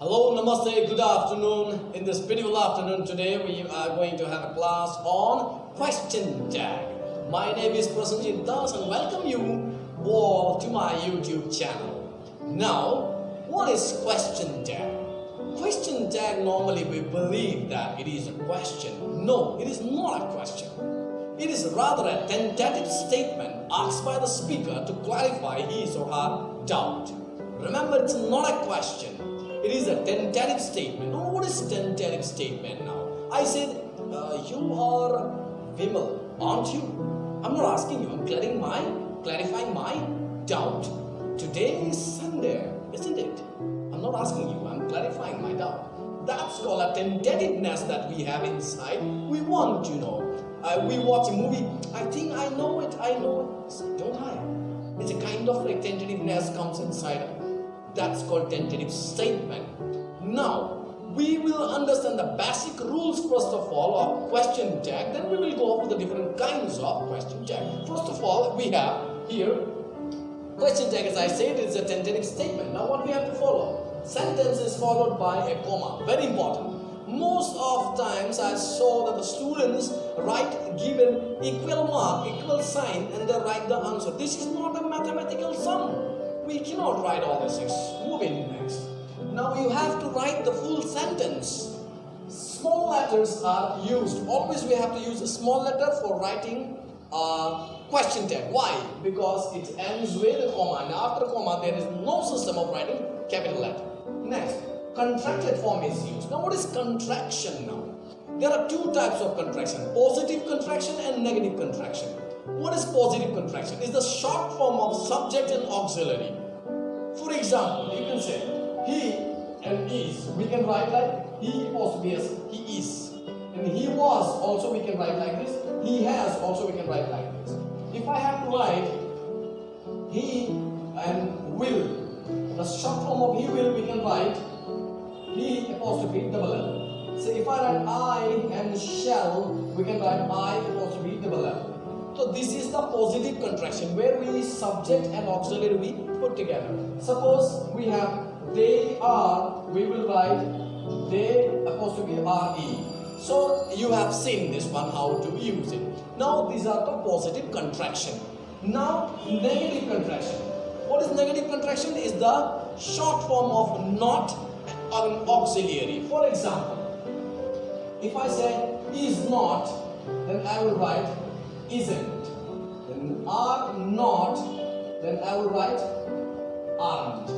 Hello, namaste, good afternoon. In this beautiful afternoon today, we are going to have a class on question tag. My name is Prasanjit Das and welcome you all to my YouTube channel. Now, what is question tag? Question tag, normally we believe that it is a question. No, it is not a question. It is rather a tentative statement asked by the speaker to clarify his or her doubt. Remember, it's not a question. It is a tentative statement. Now, what is tentative statement now? I said, you are Vimal, aren't you? I'm not asking you, I'm clarifying my doubt. Today is Sunday, isn't it? I'm not asking you, I'm clarifying my doubt. That's called a tentativeness that we have inside. We want to know. We watch a movie, I think I know it. So don't I? It's a kind of like tentativeness comes inside. That's called tentative statement. Now, we will understand the basic rules first of all of question tag. Then we will go over the different kinds of question tag. First of all, we have here question tag. As I said, it's a tentative statement. Now, what we have to follow? Sentence is followed by a comma. Very important. Most of times I saw that the students give an equal mark, equal sign, and they write the answer. This is not a mathematical sum. We cannot write all these things. Move in next. Now you have to write the full sentence. Small letters are used. Always we have to use a small letter for writing question tag. Why? Because it ends with a comma, and after a comma there is no system of writing capital letter. Next, contracted form is used. Now what is contraction now? There are two types of contraction, positive contraction and negative contraction. What is positive contraction? It's the short form of subject and auxiliary. For example, you can say he and is. We can write like he possibly as he is. And he was also we can write like this. He has also we can write like this. If I have to write he and will, the short form of he will we can write he apostrophe double L. So if I write I and shall, we can write I apostrophe double L. So this is the positive contraction where we subject and auxiliary we put together. Suppose we have they are, we will write they apostrophe re. So you have seen this one how to use it. Now these are the positive contraction. Now negative contraction. What is negative contraction? Is the short form of not an auxiliary. For example, if I say is not, then I will write isn't. Then are not, then I will write aren't.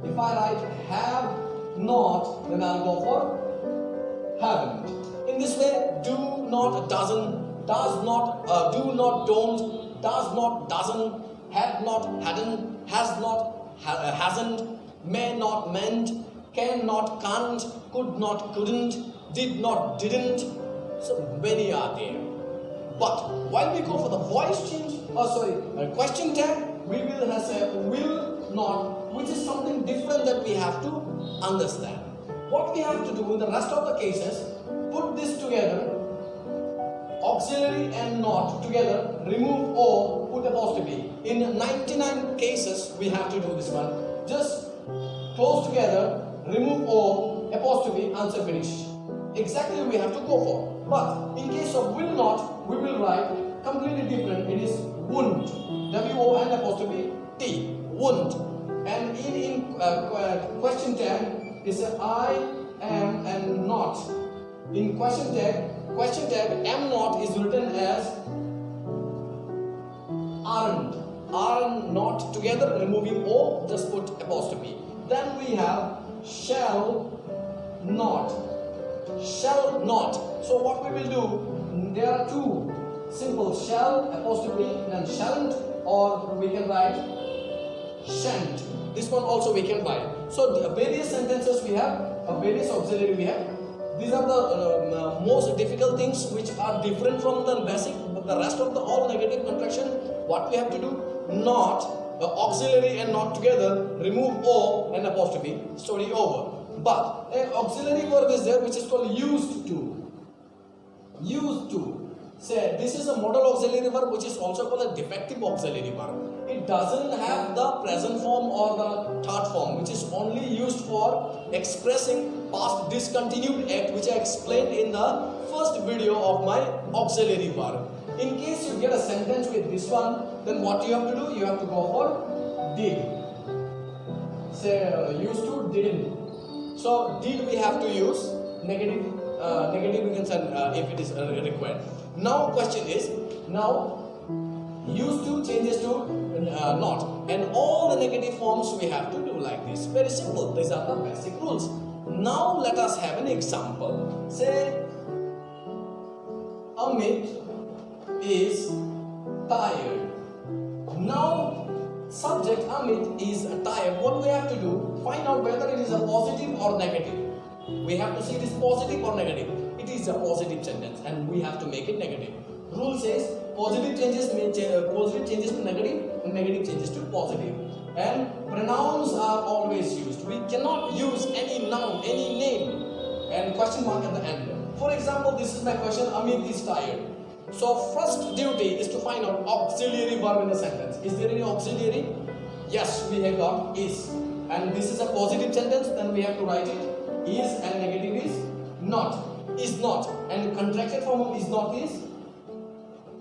If I write have not, then I'll go for haven't. In this way, do not, doesn't, does not, do not, don't, does not, doesn't, had not, hadn't, has not, hasn't, may not, meant, can not, can't, could not, couldn't, did not, didn't. So many are there. But while we go for the voice change, question tag, we will have a will not, which is something different that we have to understand. What we have to do in the rest of the cases, put this together, auxiliary and not together, remove O, put apostrophe. In 99 cases, we have to do this one. Just close together, remove O, apostrophe, answer finish. Exactly we have to go for. But in case of will not, we will write completely different. It is won't. W-O-N apostrophe T. Won't. And in question tag is I am and not. In question tag am not is written as aren't. Are not together, removing O, just put apostrophe. Then we have shall not. Shall not. So what we will do, there are two simple shall apostrophe then shalln't, or we can write shan't. This one also we can write. So the various sentences we have, various auxiliary we have. These are the most difficult things which are different from the basic. But the rest of the all negative contraction, what we have to do, not, auxiliary and not together, remove O and apostrophe, story over. But an auxiliary verb is there which is called used to. Used to. Say this is a modal auxiliary verb which is also called a defective auxiliary verb. It it doesn't have the present form or the third form, which is only used for expressing past discontinued act, which I explained in the first video of my auxiliary verb. In case you get a sentence with this one, then what you have to do? You have to go for did. Say used to, didn't. So did we have to use negative. Negative we can send if it is required. Now question is, now used to changes to not, and all the negative forms we have to do like this. Very simple. These are the basic rules. Now let us have an example. Say Amit is tired. Now subject Amit is tired. What do we have to do? Find out whether it is a positive or negative. We have to see it is positive or negative. It is a positive sentence and we have to make it negative. Rule says positive changes to negative and negative changes to positive. And pronouns are always used. We cannot use any noun, any name and question mark at the end. For example, this is my question, Amit is tired. So first duty is to find out auxiliary verb in the sentence. Is there any auxiliary? Yes, we have got is. And this is a positive sentence, then we have to write it is, and negative is not. Is not. And contracted form of is not is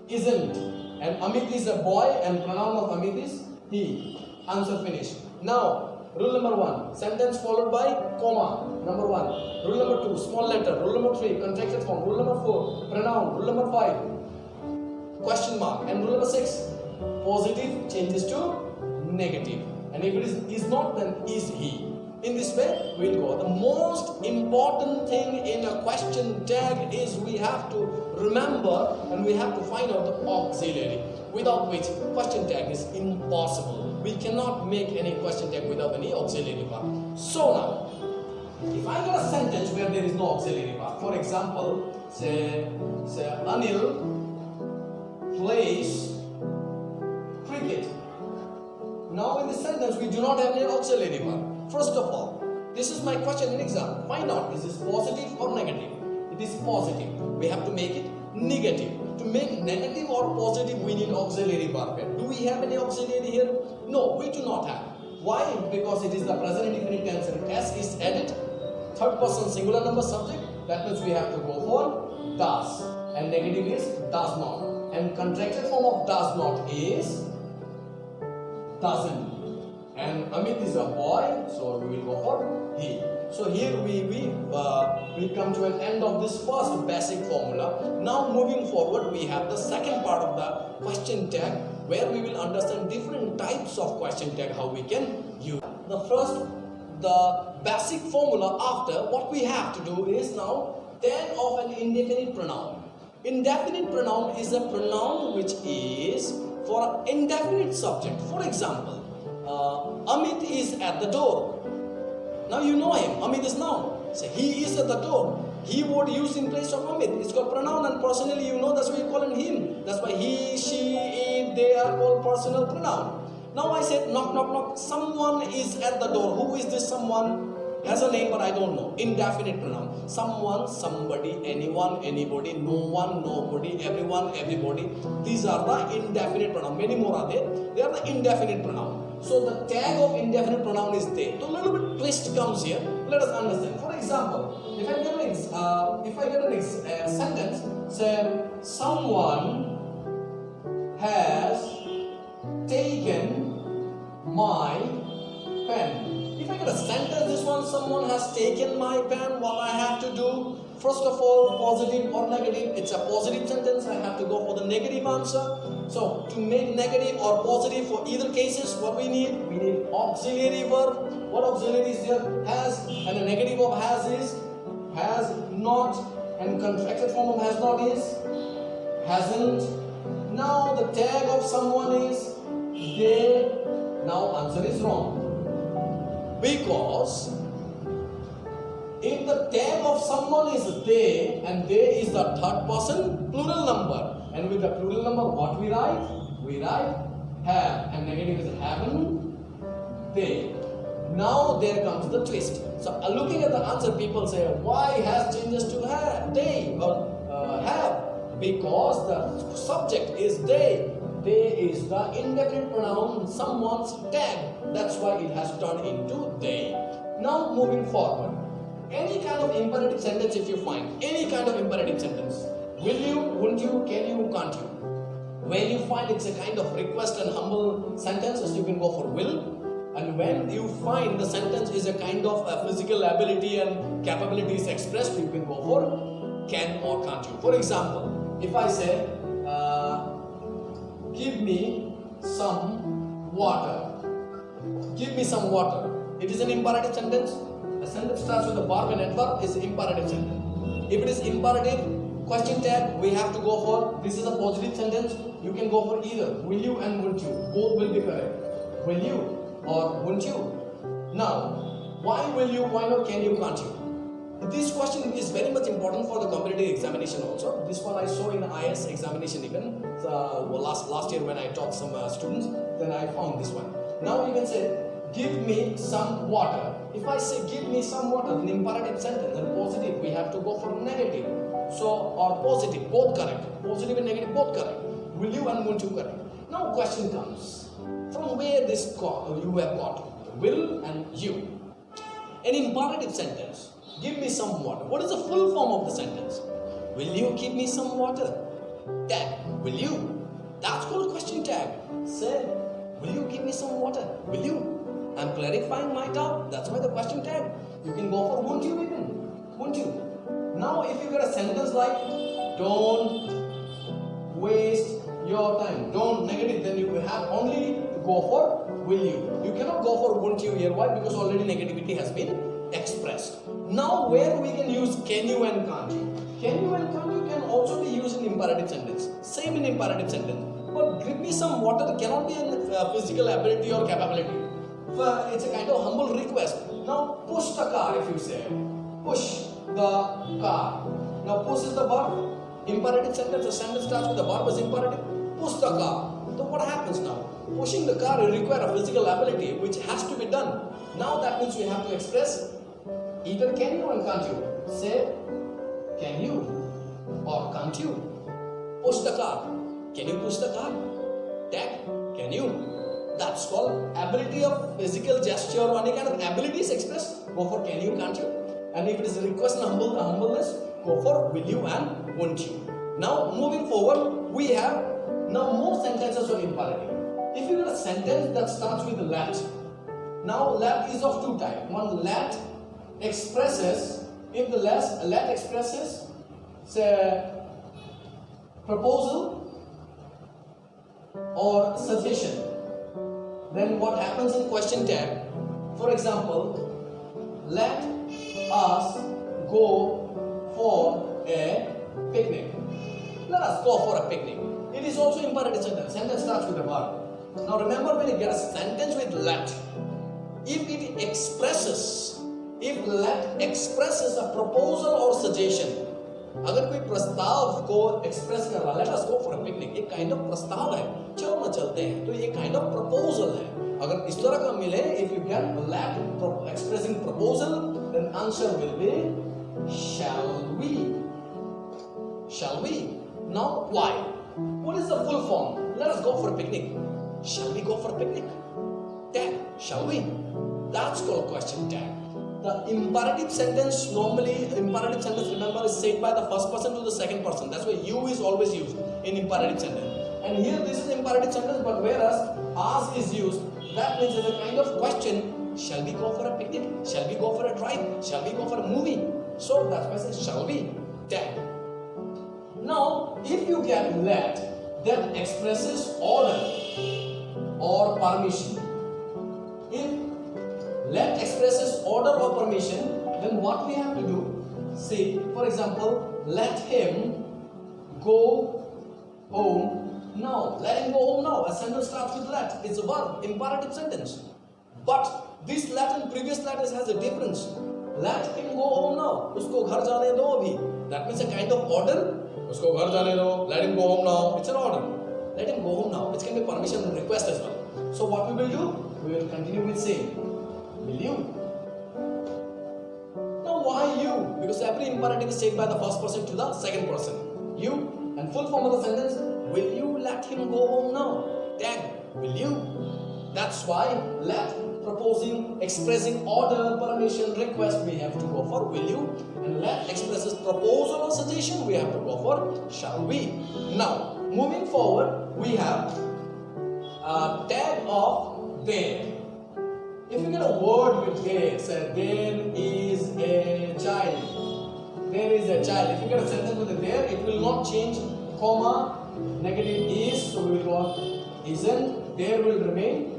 isn't. And Amit is a boy and pronoun of Amit is he. Answer finished. Now, rule number 1, sentence followed by comma. Number 1. Rule number 2, small letter. Rule number 3, contracted form. Rule number 4, pronoun. Rule number 5, question mark. And rule number 6, positive changes to negative. And if it is not, then is he. In this way, we will go. The most important thing in a question tag is we have to remember and we have to find out the auxiliary, without which question tag is impossible. We cannot make any question tag without any auxiliary verb. So now, if I got a sentence where there is no auxiliary verb, for example, say Anil plays cricket. Now in this sentence, we do not have any auxiliary verb. First of all, this is my question in exam. Find out, is this positive or negative? It is positive. We have to make it negative. To make negative or positive, we need auxiliary verb. Do we have any auxiliary here? No, we do not have. Why? Because it is the present indefinite tense and S is added. Third person singular number subject. That means we have to go for does. And negative is does not. And contracted form of does not is doesn't. And Amit is a boy, so we will go for he. So here we come to an end of this first basic formula. Now moving forward, we have the second part of the question tag, where we will understand different types of question tag, how we can use. The basic formula after, what we have to do is now tag of an indefinite pronoun. Indefinite pronoun is a pronoun which is for an indefinite subject. For example, Amit is at the door. Now you know him. Amit is noun. So he is at the door. He word used in place of Amit. It's called pronoun, and personally you know that's why you call him him. That's why he, she, it, they are called personal pronoun. Now I said knock, knock, knock. Someone is at the door. Who is this someone? Has a name but I don't know. Indefinite pronoun. Someone, somebody, anyone, anybody, no one, nobody, everyone, everybody. These are the indefinite pronoun. Many more are there. They are the indefinite pronoun. So the tag of indefinite pronoun is there. So a little bit twist comes here. Let us understand. For example, if I get a sentence, say someone has taken my pen. If I get a sentence, this one, someone has taken my pen, what I have to do? First of all, positive or negative. It's a positive sentence, I have to go for the negative answer. So, to make negative or positive for either cases, what we need? We need auxiliary verb. What auxiliary is there? Has, and the negative of has is, has not, and contracted form of has not is, hasn't. Now, the tag of someone is they. Now, answer is wrong. Because if the tag of someone is they, and they is the third person plural number, and with the plural number what we write? We write have, and negative is haven't they. Now there comes the twist. So looking at the answer, people say why has changes to have, they or have? Because the subject is they, they is the indefinite pronoun, someone's tag. That's why it has turned into they. Now moving forward, any kind of imperative sentence if you find, any kind of imperative sentence, will you, won't you, can you, can't you, when you find it's a kind of request and humble sentences, you can go for will. And when you find the sentence is a kind of a physical ability and capabilities expressed, you can go for can or can't you. For example, if I say, give me some water. Give me some water. It is an imperative sentence. A sentence starts with a verb and adverb is imperative sentence. If it is imperative, question tag, we have to go for, this is a positive sentence, you can go for either will you and won't you. Both will be correct. Will you or won't you. Now, why will you, why not can you, can't you? This question is very much important for the competitive examination also. This one I saw in the IS examination even last year when I taught some students, then I found this one. Now you can say, give me some water. If I say give me some water, an imperative sentence, then positive, we have to go for negative. So, or positive, both correct. Positive and negative, both correct. Will you and won't you correct. Now question comes, from where this you have got will and you. An imperative sentence, give me some water. What is the full form of the sentence? Will you give me some water? Tag, will you? That's called question tag. Say, will you give me some water? Will you? I'm clarifying my doubt. That's why the question tag. You can go for won't you even. Won't you? Now if you get a sentence like, don't waste your time. Don't negative, then you have only to go for will you. You cannot go for won't you here. Why? Because already negativity has been expressed. Now where we can use can you and can't you. Can you and can't you can also be used in imperative sentence. Same in imperative sentence. But give me some water cannot be a physical ability or capability. It's a kind of humble request. Now push the car if you say. Push the car. Now push is the verb. Imperative sentence, the sentence starts with the verb as imperative. Push the car. So what happens now? Pushing the car will require a physical ability which has to be done. Now that means we have to express either can you and can't you. Say can you or can't you. Push the car. Can you push the car? Tag, can you? That's called ability of physical gesture or any kind of ability is expressed. Go for can you, can't you? And if it is a request and humbleness, go for will you and won't you. Now moving forward, we have now more sentences of imperative. If you get a sentence that starts with let. Now let is of two types. One, let expresses, if the let expresses say proposal or suggestion, then what happens in question tag? For example, let us go for a picnic. Let us go for a picnic. It is also imperative sentence. Sentence starts with a verb. Now remember, when you get a sentence with let, if it expresses, if let expresses a proposal or suggestion, अगर कोई प्रस्ताव को express कर रहा है, let us go for a picnic, एक kind of प्रस्ताव है, चलो ना चलते हैं, तो ये kind of proposal है. अगर इस तरह का मिले, if you get let expressing proposal, then answer will be shall we. Shall we? Now why? What is the full form? Let us go for a picnic. Shall we go for a picnic? Tag, shall we? That's called question tag. The imperative sentence, normally imperative sentence, remember, is said by the first person to the second person. That's why you is always used in imperative sentence. And here this is imperative sentence, but whereas ask is used, that means it's a kind of question. Shall we go for a picnic? Shall we go for a drive? Shall we go for a movie? So that's why I say shall we? Tag. Now, if you get let, that expresses order or permission. If let expresses order or permission, then what we have to do? Say, for example, let him go home now. Let him go home now. A sentence starts with let. It's a verb, imperative sentence. But this let and previous let has a difference. Let him go home now. Usko ghar jaane do abhi. That means a kind of order. Usko ghar jaane do. Let him go home now. It's an order. Let him go home now. It can be permission and request as well. So what we will do? We will continue with saying, will you? Now why you? Because every imperative is said by the first person to the second person. You, and full form of the sentence, Will you let him go home now? Tag, will you? That's why let, proposing, expressing order, permission, request, we have to go for will you. And let expresses proposal or suggestion, we have to go for shall we. Now, moving forward, we have tag of there. If you get a word with there, say there is a child. There is a child. If you get a sentence with a there, it will not change. Comma, negative is, so we will go isn't. There will remain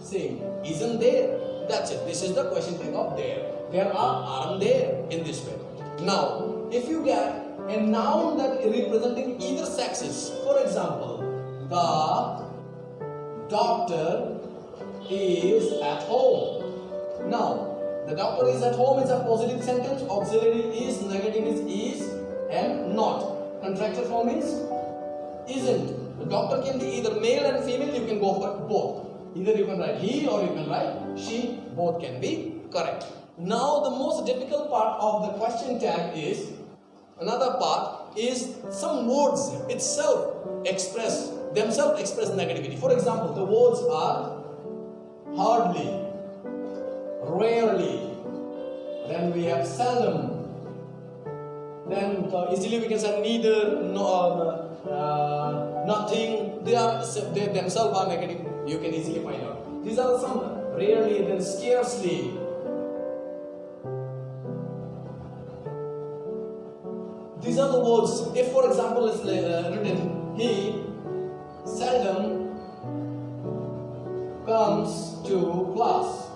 same. Isn't there? That's it. This is the question tag of there. There aren't there in this way. Now, if you get a noun that is representing either sexes, for example, the doctor is at home. Now, the doctor is at home is a positive sentence, auxiliary is, negative is and not. Contracted form is isn't. The doctor can be either male and female, you can go for both. Either you can write he or you can write she, both can be correct. Now the most difficult part of the question tag is, another part is some words itself express negativity. For example, the words are hardly, rarely, then we have seldom, then easily we can say neither, nothing. They themselves are negative. You can easily find out. These are some rarely, then scarcely. These are the words. If, for example, it's written, he seldom comes to class.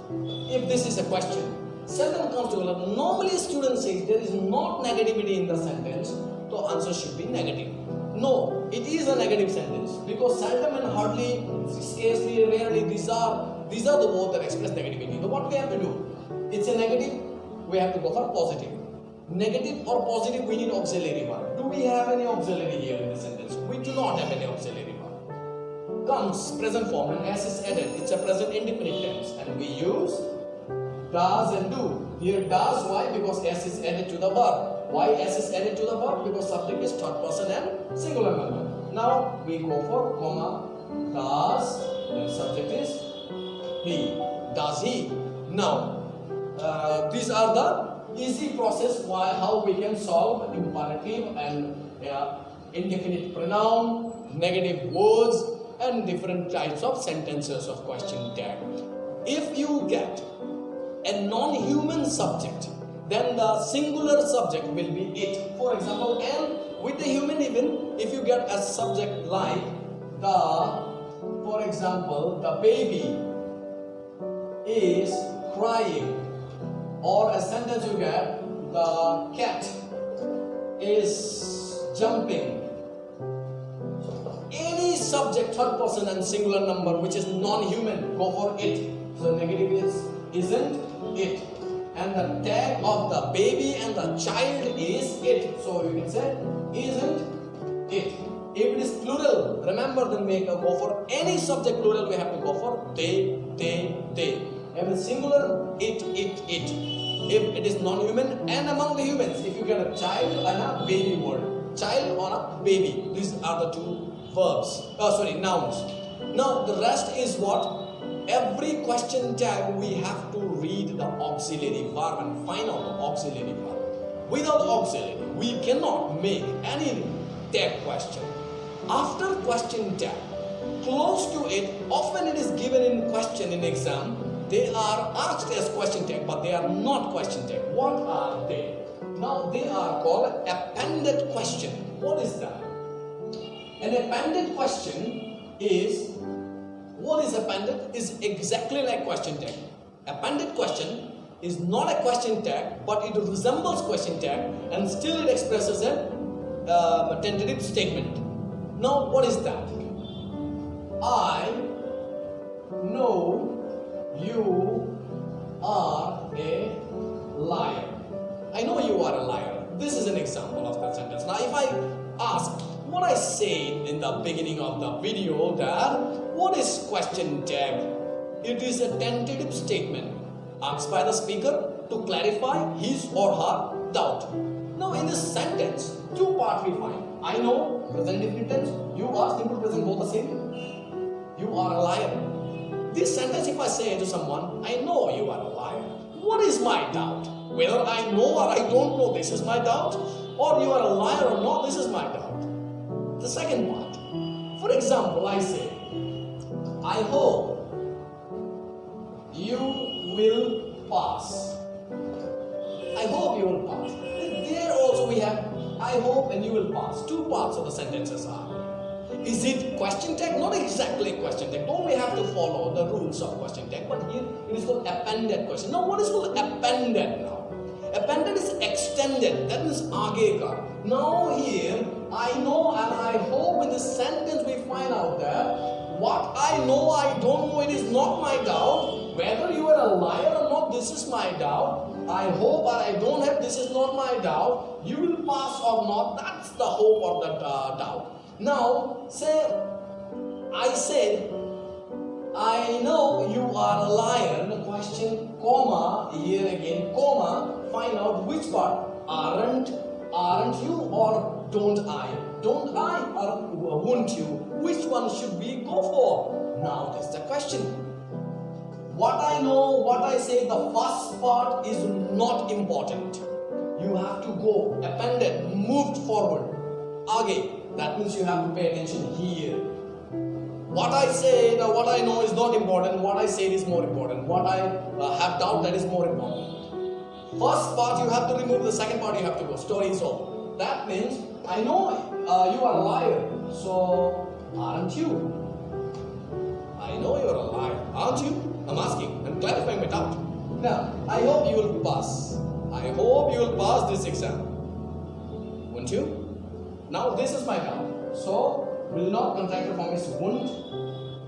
If this is a question, seldom comes to class. Normally, students say there is not negativity in the sentence, so answer should be negative. No, it is a negative sentence because seldom and hardly, scarcely, rarely, these are the words that express negativity. So what we have to do? It's a negative, we have to go for positive. Negative or positive, we need auxiliary verb. Do we have any auxiliary here in the sentence? We do not have any auxiliary verb. Comes, present form, and s is added. It's a present indefinite tense, and we use does and do. Here does, why? Because s is added to the verb. Why s is added to the verb? Because subject is third person and singular number. Now we go for comma, does, then subject is he. Does he? Now these are the easy process how we can solve imperative and indefinite pronoun, negative words, and different types of sentences of question tag. If you get a non-human subject, then the singular subject will be it. For example, and with the human, even if you get a subject like for example, the baby is crying, or a sentence you get, the cat is jumping. Any subject, third person and singular number which is non-human, go for it. So negative is isn't it. And the tag of the baby and the child is it. So you can say isn't it. If it is plural, remember then we go for any subject plural, we have to go for they. If it's singular, it. If it is non-human and among the humans, if you get a child and a baby word, child or a baby, these are the two nouns. Now the rest is what? Every question tag we have to read the auxiliary verb and find out the auxiliary verb. Without auxiliary, we cannot make any tag question. After question tag, close to it, often it is given in question in exam. They are asked as question tag, but they are not question tag. What are they? Now they are called appended question. What is that? An appended question is, what is appended? Is exactly like question tag. Appended question is not a question tag, but it resembles question tag and still it expresses a tentative statement. Now what is that? I know you are a liar. I know you are a liar. This is an example of that sentence. Now if I ask what I said in the beginning of the video, that what is question tag? It is a tentative statement asked by the speaker to clarify his or her doubt. Now in this sentence, two parts we find. I know, present indefinite tense. You are, simple present, both the same. You are a liar. This sentence, if I say to someone, I know you are a liar. What is my doubt? Whether I know or I don't know, this is my doubt. Or you are a liar or not, this is my doubt. The second part. For example, I say, I hope you will pass. I hope you will pass. There also we have I hope and you will pass. Two parts of the sentences are. Is it question tag? Not exactly question tag. Don't we have to follow the rules of question tag? But here it is called appended question. Now what is called appended now? Appended is extended. That means aage ka. Now here I know and I hope in this sentence we find out that what I know I don't know, it is not my doubt. Whether you are a liar or not, this is my doubt. I hope or I don't have, this is not my doubt. You will pass or not, that's the hope or the doubt. Now, say, I said, I know you are a liar. The question, comma, here again, comma, find out which part. Aren't you or don't I? Don't I or won't you? Which one should we go for? Now, that's the question. What I know, what I say, the first part is not important. You have to go, appended, moved forward. Aage. That means you have to pay attention here. What I say, what I know is not important. What I say is more important. What I have doubt, that is more important. First part you have to remove. The second part you have to go. Story is over. That means I know you are a liar. So aren't you? I know you are a liar. Aren't you? I'm asking. I'm clarifying my doubt. Now I hope you will pass. I hope you will pass this exam. Won't you? Now this is my doubt. So will not contracted form is won't.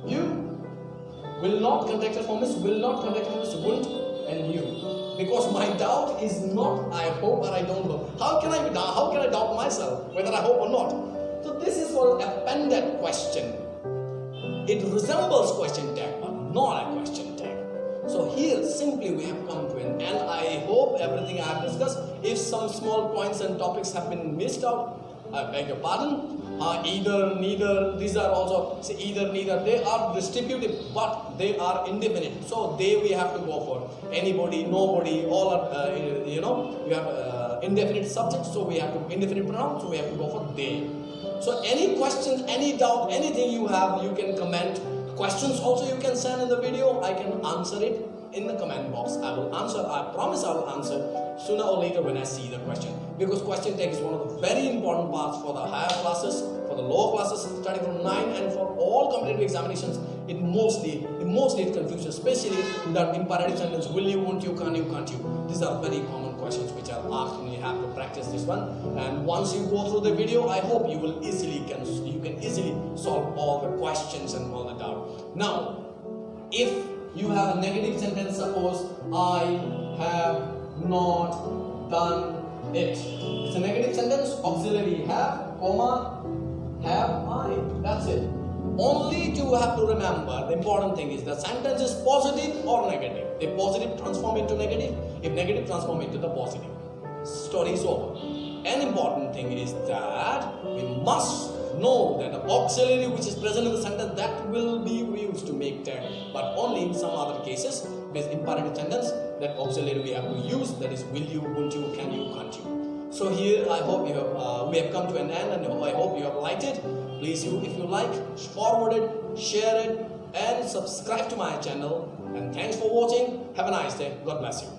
You will not contracted form is will not, contracted form is won't, and you. Because my doubt is not I hope or I don't know. How can I doubt myself whether I hope or not? So this is called appended question. It resembles question tag but not a question tag. So here simply we have come to an end. I hope everything I have discussed. If some small points and topics have been missed out, I beg your pardon. Either, neither, these are also, say either, neither, they are distributive but they are indefinite. So they we have to go for. Anybody, nobody, all are, you have indefinite subjects, so we have to, indefinite pronoun, so we have to go for they. So any questions, any doubt, anything you have, you can comment. Questions also you can send in the video. I can answer it in the comment box. I will answer, I promise I will answer sooner or later when I see the question. Because question tag is one of the very important parts for the higher classes, for the lower classes starting from 9, and for all competitive examinations. It mostly confuses, especially that imperative sentence, will you, won't you, can't you. These are very common questions which are asked when you have to practice this one. And once you go through the video, I hope you will you can easily solve all the questions and all the doubt. Now, if you have a negative sentence, suppose I have not done it. It's a negative sentence, auxiliary have, comma, have I. That's it. Only to have to remember, the important thing is the sentence is positive or negative. If positive, transform into negative. If negative, transform into the positive. Story is over. An important thing is that we must know that the auxiliary which is present in the sentence, that will be used to make tag, but only in some other cases with imperative sentence, that auxiliary we have to use, that is will you, won't you, can you, can't you. So here I hope you have we have come to an end, and I hope you have liked it. Please, if you like, forward it, share it, and subscribe to my channel. And thanks for watching. Have a nice day. God bless you.